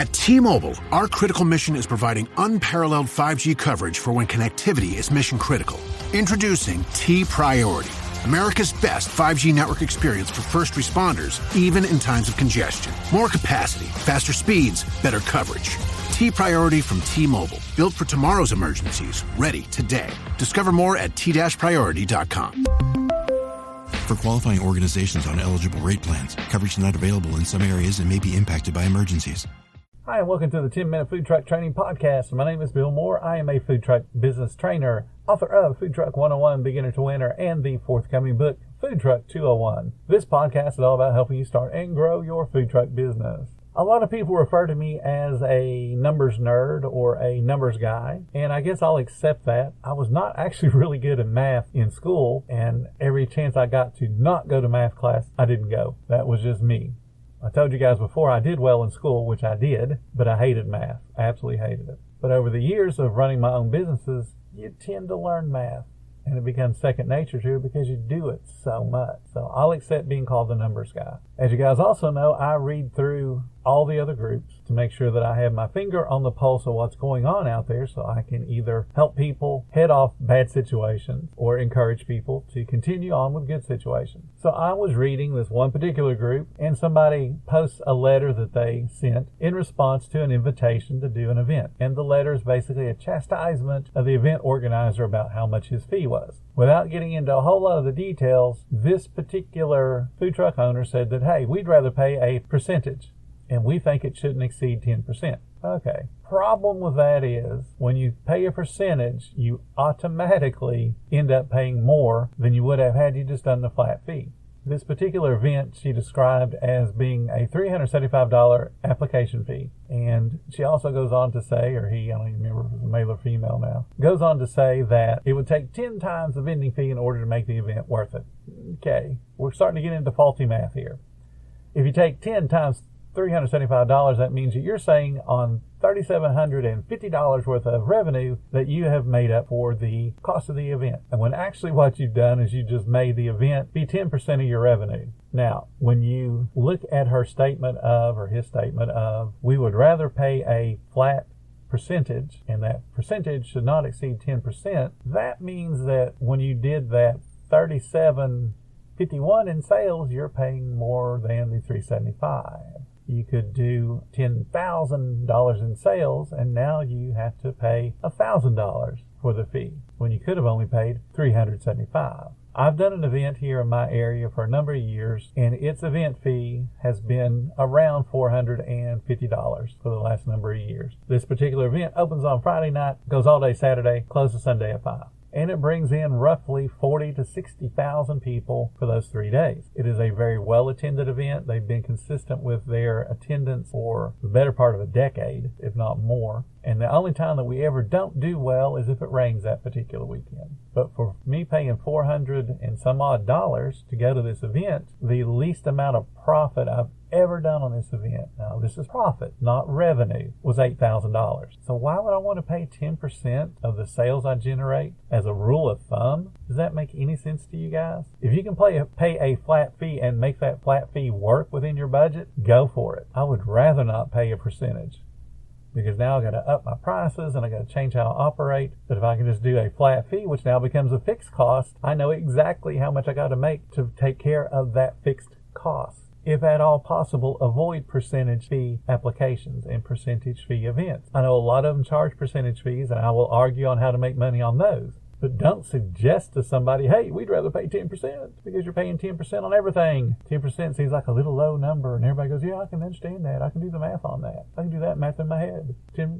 At T-Mobile, our critical mission is providing unparalleled 5G coverage for when connectivity is mission critical. Introducing T-Priority, America's best 5G network experience for first responders, even in times of congestion. More capacity, faster speeds, better coverage. T-Priority from T-Mobile, built for tomorrow's emergencies, ready today. Discover more at t-priority.com. For qualifying organizations on eligible rate plans, coverage not available in some areas and may be impacted by emergencies. Hi, and welcome to the 10-Minute Food Truck Training Podcast. My name is Bill Moore. I am a food truck business trainer, author of Food Truck 101, Beginner to Winner, and the forthcoming book, Food Truck 201. This podcast is all about helping you start and grow your food truck business. A lot of people refer to me as a numbers nerd or a numbers guy, and I guess I'll accept that. I was not actually really good at math in school, and every chance I got to not go to math class, I didn't go. That was just me. I told you guys before I did well in school, which I did, but I hated math. I absolutely hated it. But over the years of running my own businesses, you tend to learn math, and it becomes second nature to you because you do it so much. So I'll accept being called the numbers guy. As you guys also know, I read through all the other groups to make sure that I have my finger on the pulse of what's going on out there, so I can either help people head off bad situations or encourage people to continue on with good situations. So I was reading this one particular group, and somebody posts a letter that they sent in response to an invitation to do an event. And the letter is basically a chastisement of the event organizer about how much his fee was. Without getting into a whole lot of the details, this particular food truck owner said that, hey, we'd rather pay a percentage, and we think it shouldn't exceed 10%. Okay. Problem with that is when you pay a percentage, you automatically end up paying more than you would have had you just done the flat fee. This particular event she described as being a $375 application fee. And she also goes on to say, or he, I don't even remember if it was male or female now, goes on to say that it would take 10 times the vending fee in order to make the event worth it. Okay, we're starting to get into faulty math here. If you take 10 times $375, that means that you're saying on $3,750 worth of revenue that you have made up for the cost of the event. And when actually what you've done is you just made the event be 10% of your revenue. Now, when you look at her statement of, or his statement of, we would rather pay a flat percentage, and that percentage should not exceed 10%, that means that when you did that $3,751 in sales, you're paying more than the $375. You could do $10,000 in sales, and now you have to pay $1,000 for the fee, when you could have only paid $375. I've done an event here in my area for a number of years, and its event fee has been around $450 for the last number of years. This particular event opens on Friday night, goes all day Saturday, closes Sunday at 5. And it brings in roughly 40 to 60,000 people for those 3 days. It is a very well-attended event. They've been consistent with their attendance for the better part of a decade, if not more. And the only time that we ever don't do well is if it rains that particular weekend. But for me paying $400 and some odd dollars to go to this event, the least amount of profit I've ever done on this event, now this is profit, not revenue, was $8,000. So why would I want to pay 10% of the sales I generate as a rule of thumb? Does that make any sense to you guys? If you can pay a flat fee and make that flat fee work within your budget, go for it. I would rather not pay a percentage, because now I've got to up my prices and I've got to change how I operate. But if I can just do a flat fee, which now becomes a fixed cost, I know exactly how much I got to make to take care of that fixed cost. If at all possible, avoid percentage fee applications and percentage fee events. I know a lot of them charge percentage fees, and I will argue on how to make money on those. But don't suggest to somebody, hey, we'd rather pay 10% because you're paying 10% on everything. 10% seems like a little low number, and everybody goes, yeah, I can understand that. I can do the math on that. I can do that math in my head. 10%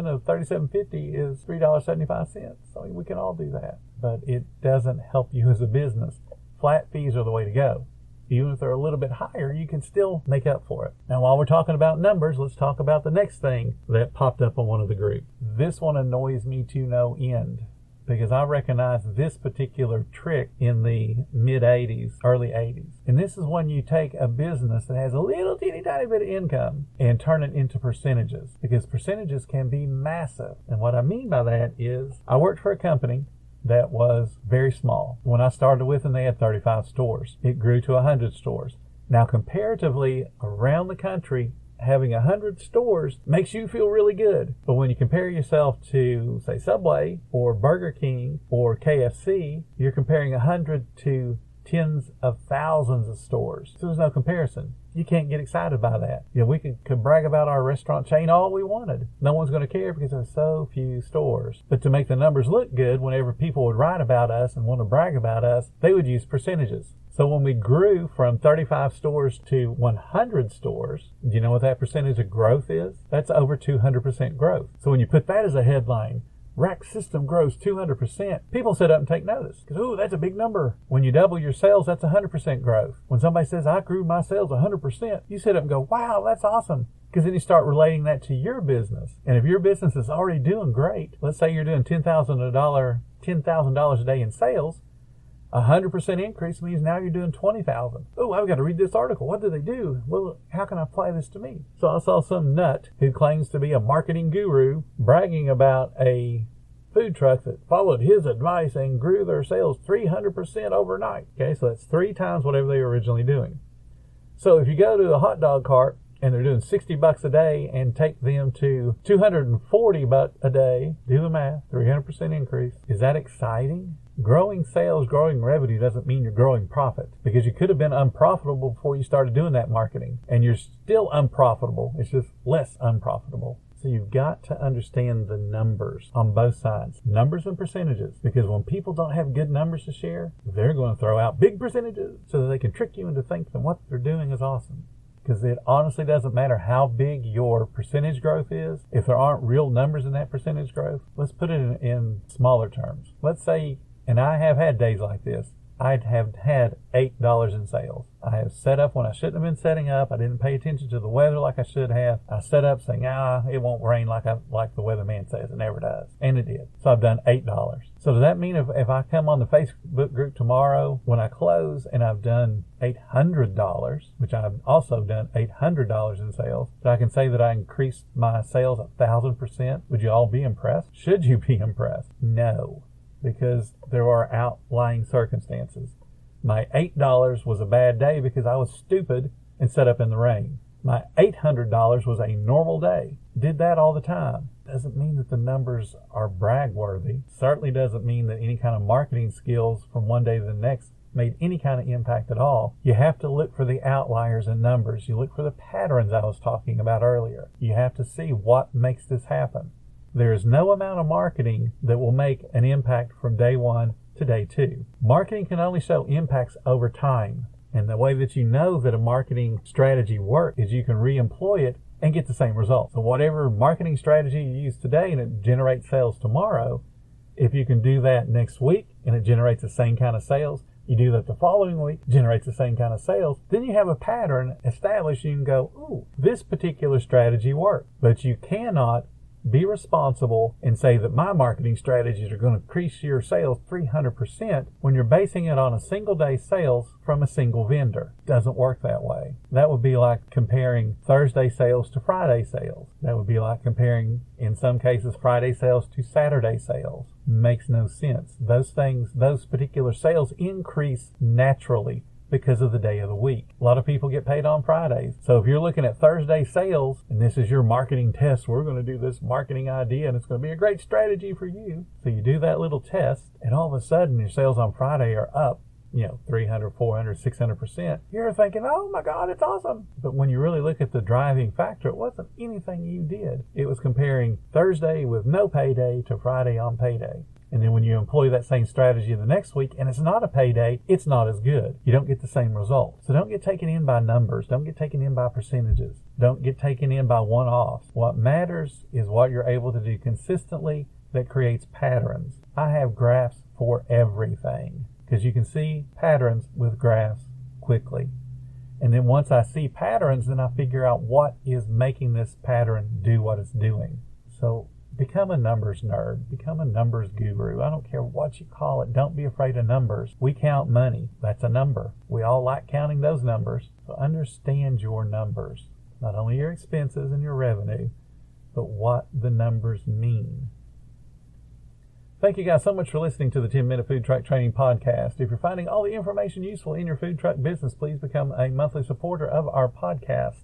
of $37.50 is $3.75. I mean, we can all do that. But it doesn't help you as a business. Flat fees are the way to go. Even if they're a little bit higher, you can still make up for it. Now, while we're talking about numbers, let's talk about the next thing that popped up on one of the groups. This one annoys me to no end, because I recognize this particular trick in the mid-'80s, early '80s. And this is when you take a business that has a little teeny tiny bit of income and turn it into percentages, because percentages can be massive. And what I mean by that is I worked for a company that was very small. When I started with them, they had 35 stores. It grew to 100 stores. Now, comparatively, around the country, having 100 stores makes you feel really good. But when you compare yourself to, say, Subway or Burger King or KFC, you're comparing 100 to tens of thousands of stores. So there's no comparison. You can't get excited by that. We could brag about our restaurant chain all we wanted. No one's going to care because there's so few stores. But to make the numbers look good, whenever people would write about us and want to brag about us, they would use percentages. So when we grew from 35 stores to 100 stores, do you know what that percentage of growth is? That's over 200% growth. So when you put that as a headline, Rack System grows 200%. People sit up and take notice because, ooh, that's a big number. When you double your sales, that's 100% growth. When somebody says, I grew my sales 100%, you sit up and go, wow, that's awesome. Because then you start relating that to your business. And if your business is already doing great, let's say you're doing $10,000 a day in sales, 100% increase means now you're doing 20,000. Oh, I've got to read this article. What do they do? Well, how can I apply this to me? So I saw some nut who claims to be a marketing guru bragging about a food truck that followed his advice and grew their sales 300% overnight. Okay, so that's 3 times whatever they were originally doing. So if you go to a hot dog cart and they're doing $60 a day and take them to $240 a day, do the math, 300% increase. Is that exciting? Growing sales, growing revenue doesn't mean you're growing profit, because you could have been unprofitable before you started doing that marketing, and you're still unprofitable. It's just less unprofitable. So you've got to understand the numbers on both sides, numbers and percentages, because when people don't have good numbers to share, they're going to throw out big percentages so that they can trick you into thinking what they're doing is awesome. Because it honestly doesn't matter how big your percentage growth is. If there aren't real numbers in that percentage growth, let's put it in smaller terms. Let's say, and I have had days like this, I'd have had $8 in sales. I have set up when I shouldn't have been setting up. I didn't pay attention to the weather like I should have. I set up saying, it won't rain like the weatherman says. It never does. And it did. So I've done $8. So does that mean if I come on the Facebook group tomorrow when I close and I've done $800, which I've also done $800 in sales, that I can say that I increased my sales 1,000%? Would you all be impressed? Should you be impressed? No. Because there are outlying circumstances. My $8 was a bad day because I was stupid and set up in the rain. My $800 was a normal day. Did that all the time. Doesn't mean that the numbers are brag worthy. Certainly doesn't mean that any kind of marketing skills from one day to the next made any kind of impact at all. You have to look for the outliers in numbers. You look for the patterns I was talking about earlier. You have to see what makes this happen. There is no amount of marketing that will make an impact from day 1 to day 2. Marketing can only show impacts over time. And the way that you know that a marketing strategy works is you can re-employ it and get the same results. So whatever marketing strategy you use today and it generates sales tomorrow, if you can do that next week and it generates the same kind of sales, you do that the following week, generates the same kind of sales, then you have a pattern established. You can go, ooh, this particular strategy worked. But you cannot be responsible and say that my marketing strategies are going to increase your sales 300% when you're basing it on a single day sales from a single vendor. It doesn't work that way. That would be like comparing Thursday sales to Friday sales. That would be like comparing, in some cases, Friday sales to Saturday sales. Makes no sense. Those particular sales increase naturally because of the day of the week. A lot of people get paid on Fridays. So if you're looking at Thursday sales, and this is your marketing test, we're going to do this marketing idea, and it's going to be a great strategy for you. So you do that little test, and all of a sudden your sales on Friday are up, 300, 400, 600%. You're thinking, oh my God, it's awesome. But when you really look at the driving factor, it wasn't anything you did. It was comparing Thursday with no payday to Friday on payday. And then when you employ that same strategy the next week and it's not a payday, it's not as good. You don't get the same result. So don't get taken in by numbers. Don't get taken in by percentages. Don't get taken in by one-offs. What matters is what you're able to do consistently that creates patterns. I have graphs for everything because you can see patterns with graphs quickly. And then once I see patterns, then I figure out what is making this pattern do what it's doing. So become a numbers nerd. Become a numbers guru. I don't care what you call it. Don't be afraid of numbers. We count money. That's a number. We all like counting those numbers. So understand your numbers. Not only your expenses and your revenue, but what the numbers mean. Thank you guys so much for listening to the 10-Minute Food Truck Training Podcast. If you're finding all the information useful in your food truck business, please become a monthly supporter of our podcast.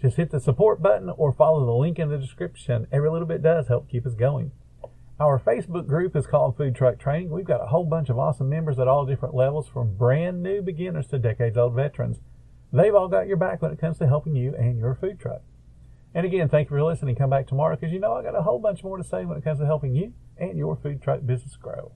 Just hit the support button or follow the link in the description. Every little bit does help keep us going. Our Facebook group is called Food Truck Training. We've got a whole bunch of awesome members at all different levels, from brand new beginners to decades-old veterans. They've all got your back when it comes to helping you and your food truck. And again, thank you for listening. Come back tomorrow, because I got a whole bunch more to say when it comes to helping you and your food truck business grow.